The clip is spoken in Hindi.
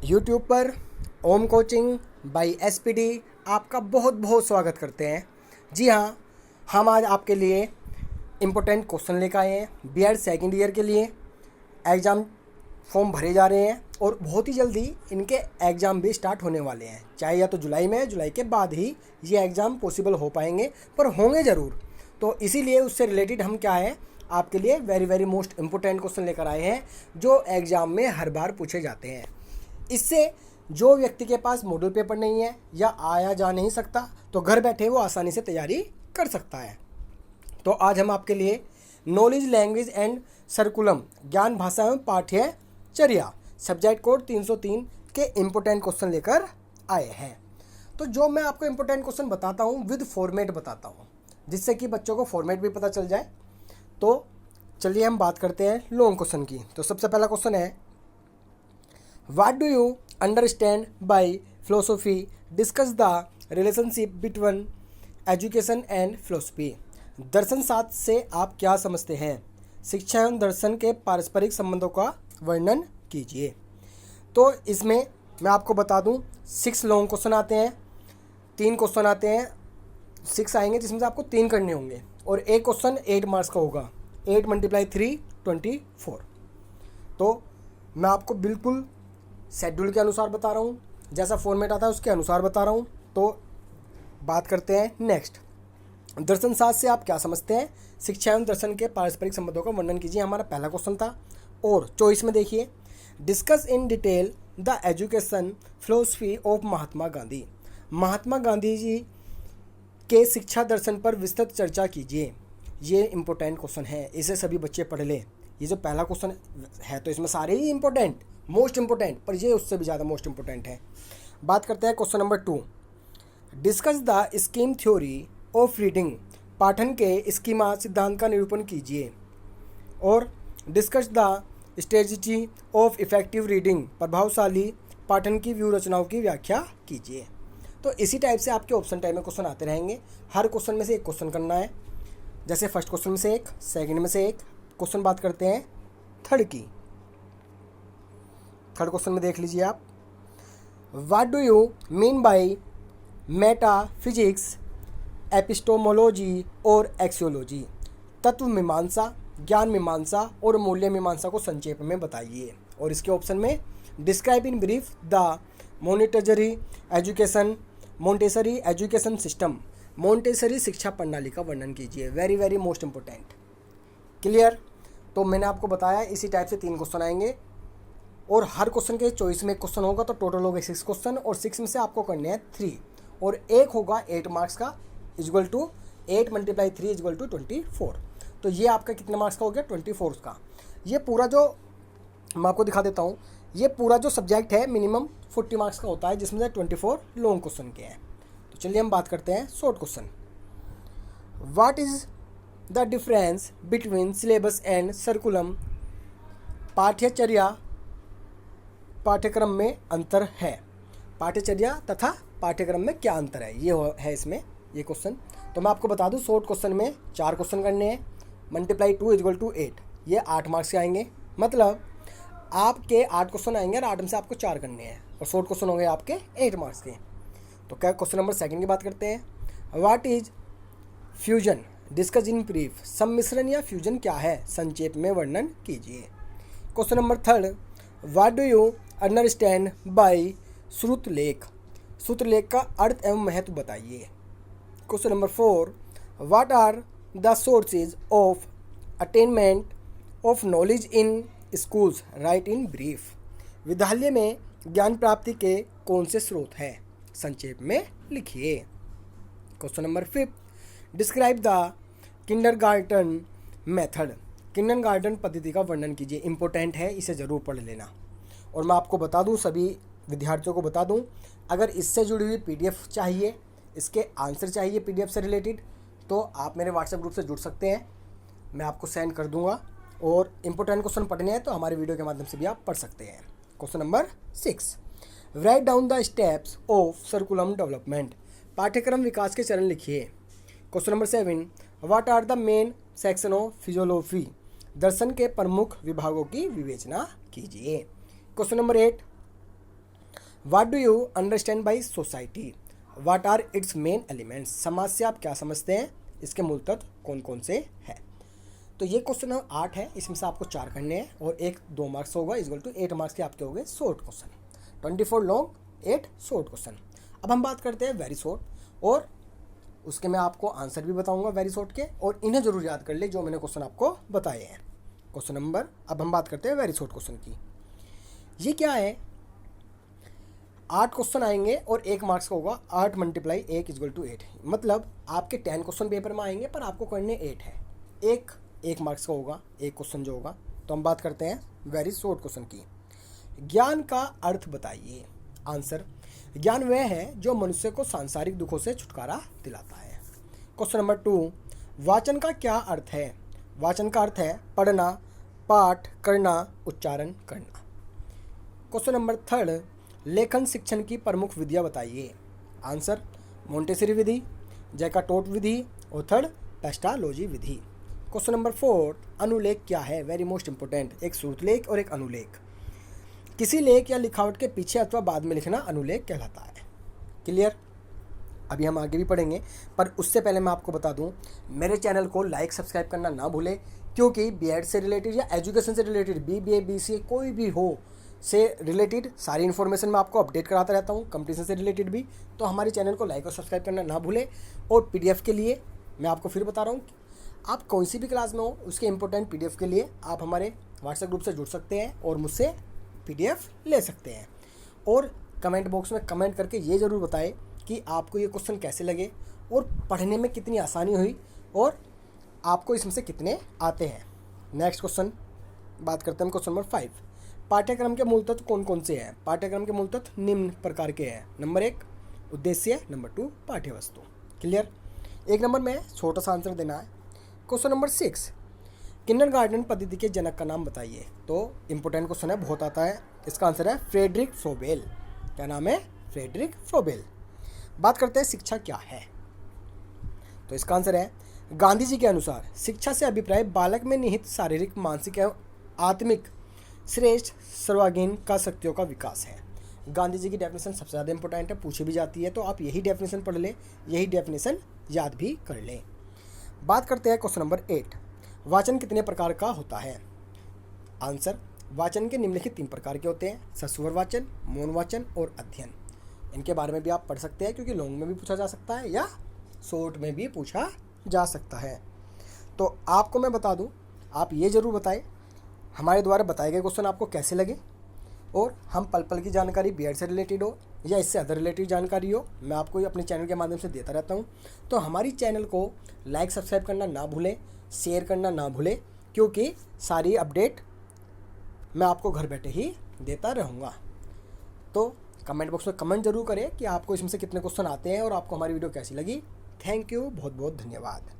यूट्यूब पर ओम कोचिंग बाय एसपीडी आपका बहुत बहुत स्वागत करते हैं। जी हाँ, हम आज आपके लिए इम्पोर्टेंट क्वेश्चन लेकर आए हैं। बीएड सेकेंड ईयर के लिए एग्ज़ाम फॉर्म भरे जा रहे हैं और बहुत ही जल्दी इनके एग्ज़ाम भी स्टार्ट होने वाले हैं। चाहे या तो जुलाई में, जुलाई के बाद ही ये एग्ज़ाम पॉसिबल हो पाएंगे, पर होंगे ज़रूर। तो इसीलिए उससे रिलेटेड हम क्या है आपके लिए वेरी मोस्ट इम्पोर्टेंट क्वेश्चन लेकर आए हैं जो एग्ज़ाम में हर बार पूछे जाते हैं। इससे जो व्यक्ति के पास मॉडल पेपर नहीं है या आया जा नहीं सकता, तो घर बैठे वो आसानी से तैयारी कर सकता है। तो आज हम आपके लिए नॉलेज लैंग्वेज एंड सर्कुलम ज्ञान भाषा एवं पाठ्यचर्या सब्जेक्ट कोड 303 के इम्पोर्टेंट क्वेश्चन लेकर आए हैं। तो जो मैं आपको इम्पोर्टेंट क्वेश्चन बताता हूँ विद फॉर्मेट बताता हूँ, जिससे कि बच्चों को फॉर्मेट भी पता चल जाए। तो चलिए हम बात करते हैं लॉन्ग क्वेश्चन की। तो सबसे पहला क्वेश्चन है, What do you understand by philosophy? Discuss the relationship between education and philosophy. दर्शन शास्त्र से आप क्या समझते हैं? शिक्षा एवं दर्शन के पारस्परिक संबंधों का वर्णन कीजिए। तो इसमें मैं आपको बता दूं 6 लॉन्ग क्वेश्चन आते हैं, 3 क्वेश्चन आते हैं, 6 आएंगे जिसमें से आपको 3 करने होंगे और एक क्वेश्चन 8 मार्क्स का होगा। 8 × 3 24। तो मैं आपको बिल्कुल शेड्यूल के अनुसार बता रहा हूँ, जैसा फॉर्मेट आता है उसके अनुसार बता रहा हूँ। तो बात करते हैं नेक्स्ट, दर्शन शास्त्र से आप क्या समझते हैं? शिक्षा एवं दर्शन के पारस्परिक संबंधों का वर्णन कीजिए, हमारा पहला क्वेश्चन था। और चॉइस में देखिए, discuss in detail the education philosophy of Mahatma Gandhi. Mahatma Gandhi ji के शिक्षा दर्शन पर विस्तृत चर्चा कीजिए। ये इंपॉर्टेंट क्वेश्चन है, इसे सभी बच्चे पढ़ लें। ये जो पहला क्वेश्चन है तो इसमें सारे ही इंपॉर्टेंट, मोस्ट इंपॉर्टेंट, पर ये उससे भी ज़्यादा मोस्ट इंपॉर्टेंट है। बात करते हैं question number 2, discuss the scheme theory of reading. पाठन के स्कीमा सिद्धांत का निरूपण कीजिए। और discuss the strategy of effective reading. प्रभावशाली पाठन की व्यू रचनाओं की व्याख्या कीजिए। तो इसी टाइप से आपके ऑप्शन टाइप में क्वेश्चन आते रहेंगे। हर क्वेश्चन में से एक क्वेश्चन करना है, जैसे फर्स्ट क्वेश्चन में से एक, सेकंड में से एक क्वेश्चन। बात करते हैं थर्ड की। थर्ड क्वेश्चन में देख लीजिए आप, what do you mean by metaphysics, epistemology और एक्सियोलॉजी। तत्व मीमांसा, ज्ञान मीमांसा और मूल्य मीमांसा को संक्षेप में बताइए। और इसके ऑप्शन में describe in brief the Montessori education system. Montessori शिक्षा प्रणाली का वर्णन कीजिए। Very most important. क्लियर? तो मैंने आपको बताया इसी टाइप से 3 क्वेश्चन आएंगे और हर क्वेश्चन के चॉइस में एक क्वेश्चन होगा, तो टोटल हो गए 6 क्वेश्चन और 6 में से आपको करने हैं 3 और एक होगा 8 मार्क्स का, इक्वल टू 8 × 3 इक्वल टू 24। तो ये आपका कितने मार्क्स का हो गया? 24 का। ये पूरा जो मैं आपको दिखा देता हूँ, ये पूरा जो सब्जेक्ट है मिनिमम 40 मार्क्स का होता है, जिसमें से 24 लॉन्ग क्वेश्चन के हैं। तो चलिए हम बात करते हैं short question. What is the difference between syllabus and curriculum. पाठ्यचर्या पाठ्यक्रम में अंतर है। पाठ्यचर्या तथा पाठ्यक्रम में क्या अंतर है, ये है इसमें ये क्वेश्चन। तो मैं आपको बता दूं शॉर्ट क्वेश्चन में 4 क्वेश्चन करने हैं, × 2 इक्वल टू 8, ये 8 मार्क्स के आएंगे। मतलब आपके 8 क्वेश्चन आएंगे और 8 में से आपको 4 करने हैं और शॉर्ट क्वेश्चन होंगे आपके 8 मार्क्स के। तो क्या क्वेश्चन नंबर 2 की बात करते हैं, what is fusion, discuss in brief. सम्मिश्रण या फ्यूजन क्या है, संक्षेप में वर्णन कीजिए। Question number 3, what do you understand by श्रुतलेख। श्रुतलेख का अर्थ एवं महत्व बताइए। Question number 4, what are the sources of attainment of knowledge in schools, write in brief. विद्यालय में ज्ञान प्राप्ति के कौन से स्रोत हैं, संक्षेप में लिखिए। Question number 5, describe the kindergarten method. Kindergarten पद्धति का वर्णन कीजिए। इंपॉर्टेंट है, इसे ज़रूर पढ़ लेना। और मैं आपको बता दूं, सभी विद्यार्थियों को बता दूं, अगर इससे जुड़ी हुई पीडीएफ चाहिए, इसके आंसर चाहिए पीडीएफ से रिलेटेड, तो आप मेरे व्हाट्सएप ग्रुप से जुड़ सकते हैं, मैं आपको सेंड कर दूंगा। और इंपॉर्टेंट क्वेश्चन पढ़ने हैं तो हमारे वीडियो के माध्यम से भी आप पढ़ सकते हैं। Question number 6, write down the steps of curriculum development. पाठ्यक्रम विकास के चरण लिखिए। Question number 7, what are the main section of physiology. दर्शन के प्रमुख विभागों की विवेचना कीजिए। Question number 8, what do you understand by society, what are its main elements, समाज से आप क्या समझते हैं, इसके मूल तत्व कौन कौन से हैं। तो ये क्वेश्चन 8 है, इसमें से आपको 4 करने हैं और एक 2 मार्क्स होगा, इक्वल टू 8 मार्क्स के आपके हो गए short question. 24 long 8 short question. अब हम बात करते हैं वेरी शॉर्ट, और उसके मैं आपको आंसर भी बताऊंगा वेरी शॉर्ट के, और इन्हें जरूर याद कर ले जो मैंने क्वेश्चन आपको बताए हैं। क्वेश्चन नंबर, अब हम बात करते हैं वेरी शॉर्ट क्वेश्चन की। ये क्या है, 8 क्वेश्चन आएंगे और 1 मार्क्स का होगा। 8 × 1 = 8, मतलब आपके 10 क्वेश्चन पेपर में आएंगे पर आपको करने 8 है। एक मार्क्स का होगा एक क्वेश्चन जो होगा। तो हम बात करते हैं वेरी शॉर्ट क्वेश्चन की। ज्ञान का अर्थ बताइए। आंसर, ज्ञान वह है जो मनुष्य को सांसारिक दुखों से छुटकारा दिलाता है। क्वेश्चन नंबर 2, वाचन का क्या अर्थ है। वाचन का अर्थ है पढ़ना, पाठ करना, उच्चारण करना। क्वेश्चन नंबर 3, लेखन शिक्षण की प्रमुख विधियाँ बताइए। आंसर, मोंटेसरी विधि, जैकाटोट विधि और थर्ड पेस्टालोजी विधि। क्वेश्चन नंबर 4, अनुलेख क्या है, वेरी मोस्ट इंपोर्टेंट, एक श्रुतलेख और एक अनुलेख। किसी लेख या लिखावट के पीछे अथवा बाद में लिखना अनुलेख कहलाता है। क्लियर। अभी हम आगे भी पढ़ेंगे, पर उससे पहले मैं आपको बता दूं, मेरे चैनल को लाइक सब्सक्राइब करना ना भूलें, क्योंकि बीएड से रिलेटेड या एजुकेशन से रिलेटेड बीबीए बीसीए कोई भी हो से रिलेटेड सारी इन्फॉर्मेशन मैं आपको अपडेट कराता रहता हूँ, कंपटीशन से रिलेटेड भी। तो हमारे चैनल को लाइक और सब्सक्राइब करना ना भूलें। और पीडीएफ के लिए मैं आपको फिर बता रहा हूँ, आप कौन सी भी क्लास में हो उसके इंपॉर्टेंट पीडीएफ के लिए आप हमारे व्हाट्सएप ग्रुप से जुड़ सकते हैं और मुझसे पीडीएफ ले सकते हैं। और कमेंट बॉक्स में कमेंट करके ये ज़रूर बताएं कि आपको ये क्वेश्चन कैसे लगे और पढ़ने में कितनी आसानी हुई और आपको इसमें से कितने आते हैं। नेक्स्ट क्वेश्चन बात करते हैं, क्वेश्चन नंबर 5, पाठ्यक्रम के मूल तत्व कौन कौन से हैं। पाठ्यक्रम के मूल तत्व निम्न प्रकार के हैं। नंबर 1 उद्देश्य, नंबर 2 पाठ्यवस्तु। क्लियर। 1 नंबर में छोटा सा आंसर देना है। क्वेश्चन नंबर 6, किंडरगार्टन पद्धति के जनक का नाम बताइए। तो इंपॉर्टेंट क्वेश्चन है, बहुत आता है। इसका आंसर है फ्रेडरिक फ्रोबेल। क्या नाम है, फ्रेडरिक फ्रोबेल। बात करते हैं शिक्षा क्या है, तो इसका आंसर है गांधी जी के अनुसार शिक्षा से अभिप्राय बालक में निहित शारीरिक, मानसिक एवं आत्मिक श्रेष्ठ सर्वांगीण का शक्तियों का विकास है। गांधी जी की डेफिनेशन सबसे ज़्यादा इंपॉर्टेंट है, पूछी भी जाती है, तो आप यही डेफिनेशन पढ़ लें, यही डेफिनेशन याद भी कर लें। बात करते हैं क्वेश्चन नंबर 8, वाचन कितने प्रकार का होता है। आंसर, वाचन के निम्नलिखित 3 प्रकार के होते हैं, सस्वर वाचन, मौन वाचन और अध्ययन। इनके बारे में भी आप पढ़ सकते हैं, क्योंकि लॉन्ग में भी पूछा जा सकता है या शॉर्ट में भी पूछा जा सकता है। तो आपको मैं बता दूं, आप ये ज़रूर बताएं हमारे द्वारा बताए गए क्वेश्चन आपको कैसे लगे, और हम पल पल की जानकारी बीएड से रिलेटेड हो या इससे अदर रिलेटेड जानकारी हो, मैं आपको अपने चैनल के माध्यम से देता रहता हूँ। तो हमारी चैनल को लाइक सब्सक्राइब करना ना भूलें, शेयर करना ना भूलें, क्योंकि सारी अपडेट मैं आपको घर बैठे ही देता रहूँगा। तो कमेंट बॉक्स में कमेंट जरूर करें कि आपको इसमें से कितने क्वेश्चन आते हैं और आपको हमारी वीडियो कैसी लगी। थैंक यू, बहुत बहुत धन्यवाद।